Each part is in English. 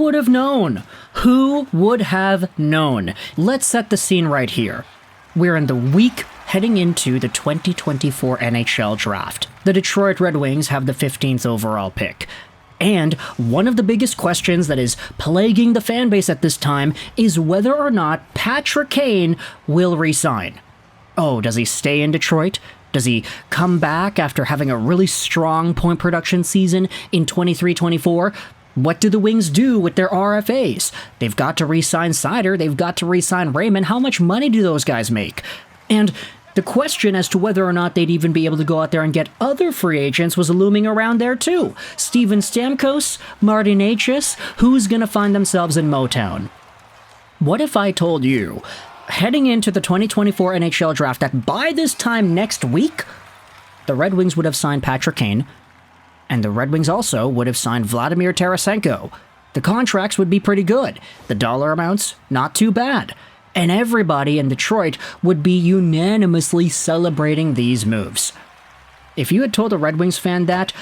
would have known? Who would have known? Let's set the scene right here. We're in the week heading into the 2024 NHL Draft. The Detroit Red Wings have the 15th overall pick. And one of the biggest questions that is plaguing the fan base at this time is whether or not Patrick Kane will resign. Oh, does he stay in Detroit? Does he come back after having a really strong point production season in 23-24? What do the Wings do with their RFAs? They've got to re-sign Seider, they've got to re-sign Raymond. How much money do those guys make? And the question as to whether or not they'd even be able to go out there and get other free agents was looming around there too. Steven Stamkos, Martin Necas, who's going to find themselves in Motown? What if I told you, heading into the 2024 NHL Draft, that by this time next week, the Red Wings would have signed Patrick Kane, and the Red Wings also would have signed Vladimir Tarasenko. The contracts would be pretty good. The dollar amounts, not too bad. And everybody in Detroit would be unanimously celebrating these moves. If you had told a Red Wings fan that,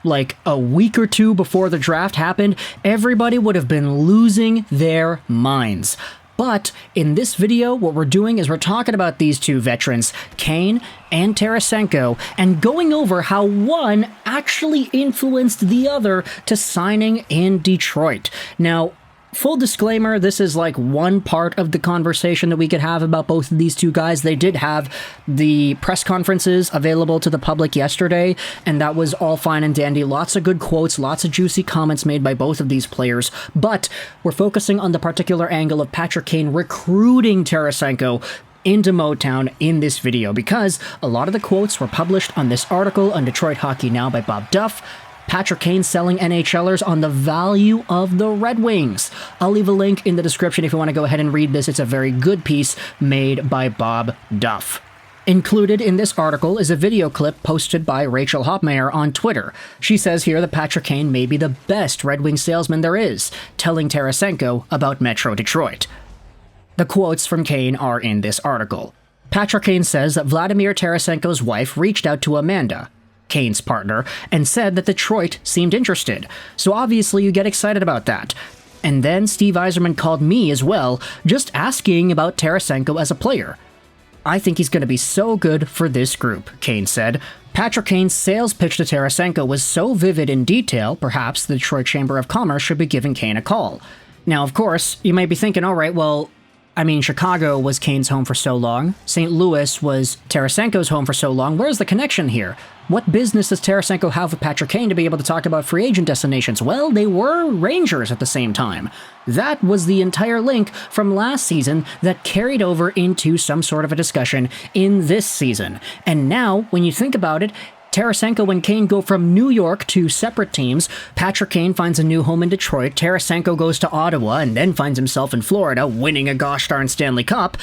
like a week or two before the draft happened, everybody would have been losing their minds. But in this video, what we're doing is we're talking about these two veterans, Kane and Tarasenko, and going over how one actually influenced the other to signing in Detroit. Now, full disclaimer, this is like one part of the conversation that we could have about both of these two guys. They did have the press conferences available to the public yesterday, and that was all fine and dandy. Lots of good quotes, lots of juicy comments made by both of these players, but we're focusing on the particular angle of Patrick Kane recruiting Tarasenko into Motown in this video, because a lot of the quotes were published on this article on Detroit Hockey Now by Bob Duff. Patrick Kane selling NHLers on the value of the Red Wings. I'll leave a link in the description if you want to go ahead and read this. It's a very good piece made by Bob Duff. Included in this article is a video clip posted by Rachel Hopmeyer on Twitter. She says here that Patrick Kane may be the best Red Wing salesman there is, telling Tarasenko about Metro Detroit. The quotes from Kane are in this article. Patrick Kane says that Vladimir Tarasenko's wife reached out to Amanda, Kane's partner, and said that Detroit seemed interested. So obviously you get excited about that. And then Steve Yzerman called me as well, just asking about Tarasenko as a player. I think he's going to be so good for this group, Kane said. Patrick Kane's sales pitch to Tarasenko was so vivid in detail, perhaps the Detroit Chamber of Commerce should be giving Kane a call. Now, of course, you might be thinking, all right, well, I mean, Chicago was Kane's home for so long. St. Louis was Tarasenko's home for so long. Where's the connection here? What business does Tarasenko have with Patrick Kane to be able to talk about free agent destinations? Well, they were Rangers at the same time. That was the entire link from last season that carried over into some sort of a discussion in this season. And now, when you think about it, Tarasenko and Kane go from New York to separate teams. Patrick Kane finds a new home in Detroit. Tarasenko goes to Ottawa and then finds himself in Florida, winning a gosh darn Stanley Cup.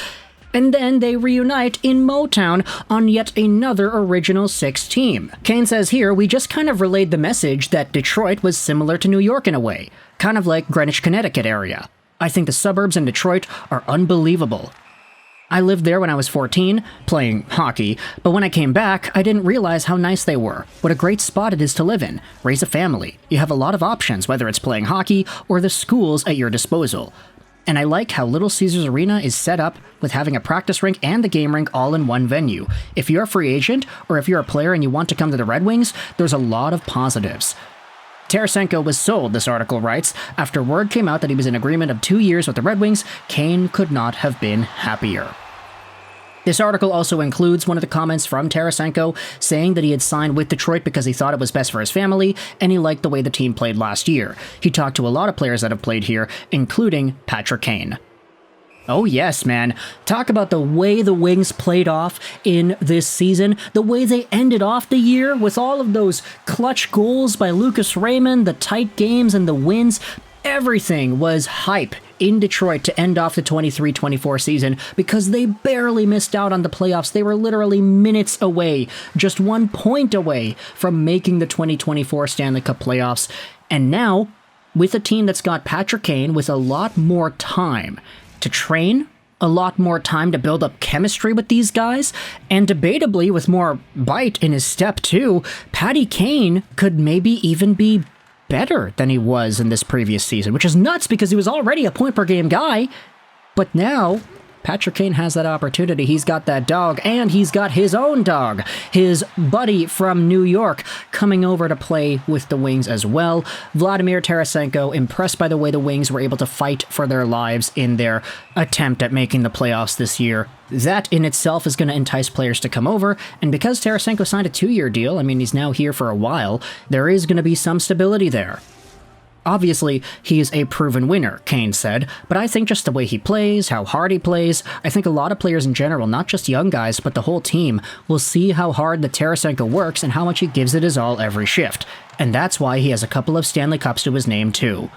And then they reunite in Motown on yet another Original Six team. Kane says here, we just kind of relayed the message that Detroit was similar to New York in a way, kind of like Greenwich, Connecticut area. I think the suburbs in Detroit are unbelievable. I lived there when I was 14, playing hockey, but when I came back, I didn't realize how nice they were. What a great spot it is to live in, raise a family. You have a lot of options, whether it's playing hockey or the schools at your disposal. And I like how Little Caesars Arena is set up with having a practice rink and the game rink all in one venue. If you're a free agent, or if you're a player and you want to come to the Red Wings, there's a lot of positives. Tarasenko was sold, this article writes. After word came out that he was in agreement of 2 years with the Red Wings, Kane could not have been happier. This article also includes one of the comments from Tarasenko saying that he had signed with Detroit because he thought it was best for his family, and he liked the way the team played last year. He talked to a lot of players that have played here, including Patrick Kane. Oh yes, man. Talk about the way the Wings played off in this season, the way they ended off the year with all of those clutch goals by Lucas Raymond, the tight games and the wins. Everything was hype in Detroit to end off the 23-24 season because they barely missed out on the playoffs. They were literally minutes away, just 1 point away from making the 2024 Stanley Cup Playoffs. And now, with a team that's got Patrick Kane with a lot more time to train, a lot more time to build up chemistry with these guys, and debatably with more bite in his step too, Patty Kane could maybe even be better than he was in this previous season, which is nuts because he was already a point-per-game guy. But now, Patrick Kane has that opportunity. He's got that dog, and he's got his own dog, his buddy from New York, coming over to play with the Wings as well. Vladimir Tarasenko, impressed by the way the Wings were able to fight for their lives in their attempt at making the playoffs this year. That in itself is going to entice players to come over, and because Tarasenko signed a 2-year deal, I mean, he's now here for a while, there is going to be some stability there. Obviously, he is a proven winner, Kane said, but I think just the way he plays, how hard he plays, I think a lot of players in general, not just young guys, but the whole team, will see how hard the Tarasenko works and how much he gives it his all every shift. And that's why he has a couple of Stanley Cups to his name too.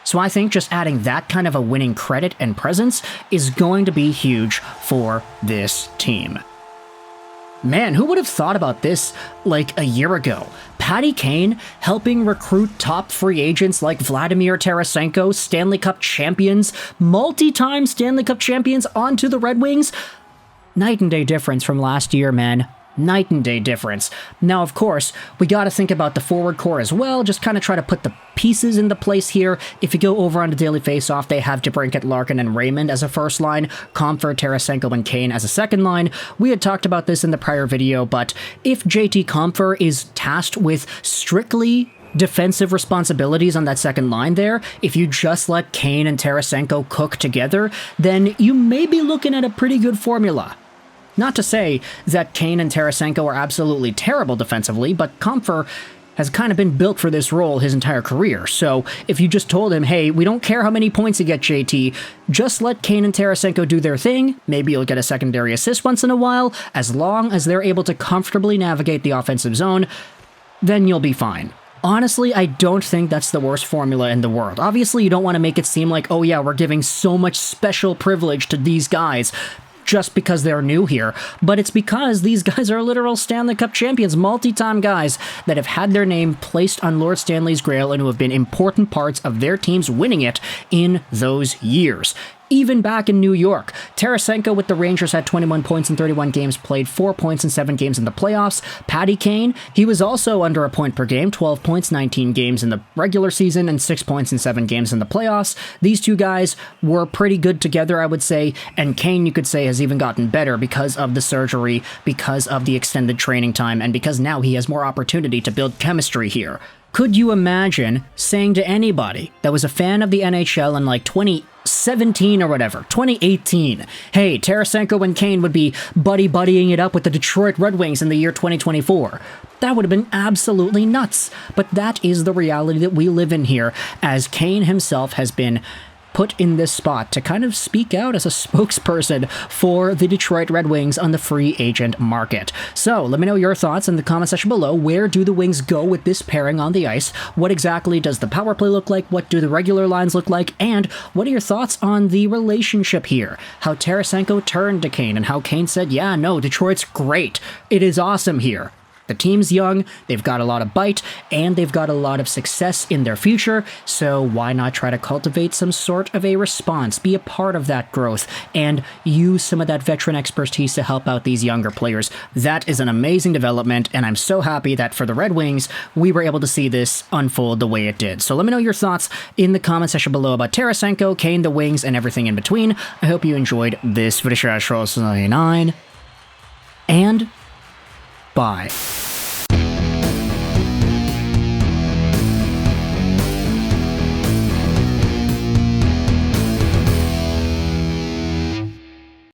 So I think just adding that kind of a winning credit and presence is going to be huge for this team. Man, who would have thought about this like a year ago? Patty Kane helping recruit top free agents like Vladimir Tarasenko, Stanley Cup champions, multi-time Stanley Cup champions onto the Red Wings? Night and day difference from last year, man. Night and day difference. Now, of course, we got to think about the forward core as well, just kind of try to put the pieces into place here. If you go over on the Daily Faceoff, they have DeBrincat, Larkin, and Raymond as a first line, Comfort, Tarasenko, and Kane as a second line. We had talked about this in the prior video, but if JT Comfort is tasked with strictly defensive responsibilities on that second line there, if you just let Kane and Tarasenko cook together, then you may be looking at a pretty good formula. Not to say that Kane and Tarasenko are absolutely terrible defensively, but Comfort has kind of been built for this role his entire career. So if you just told him, hey, we don't care how many points you get, JT, just let Kane and Tarasenko do their thing, maybe you'll get a secondary assist once in a while, as long as they're able to comfortably navigate the offensive zone, then you'll be fine. Honestly, I don't think that's the worst formula in the world. Obviously, you don't want to make it seem like, oh yeah, we're giving so much special privilege to these guys just because they're new here, but it's because these guys are literal Stanley Cup champions, multi-time guys that have had their name placed on Lord Stanley's Grail and who have been important parts of their teams winning it in those years. Even back in New York, Tarasenko with the Rangers had 21 points in 31 games played, 4 points in 7 games in the playoffs. Patty Kane, he was also under a point per game, 12 points, 19 games in the regular season, and 6 points in 7 games in the playoffs. These two guys were pretty good together, I would say, and Kane, you could say, has even gotten better because of the surgery, because of the extended training time, and because now he has more opportunity to build chemistry here. Could you imagine saying to anybody that was a fan of the NHL in like 2017 or whatever, 2018, hey, Tarasenko and Kane would be buddying it up with the Detroit Red Wings in the year 2024? That would have been absolutely nuts. But that is the reality that we live in here, as Kane himself has been put in this spot to kind of speak out as a spokesperson for the Detroit Red Wings on the free agent market. So let me know your thoughts in the comment section below. Where do the Wings go with this pairing on the ice? What exactly does the power play look like? What do the regular lines look like? And what are your thoughts on the relationship here? How Tarasenko turned to Kane and how Kane said, yeah, no, Detroit's great. It is awesome here. The team's young, they've got a lot of bite, and they've got a lot of success in their future, so why not try to cultivate some sort of a response, be a part of that growth, and use some of that veteran expertise to help out these younger players. That is an amazing development, and I'm so happy that for the Red Wings, we were able to see this unfold the way it did. So let me know your thoughts in the comment section below about Tarasenko, Kane, the Wings, and everything in between. I hope you enjoyed this video. And bye.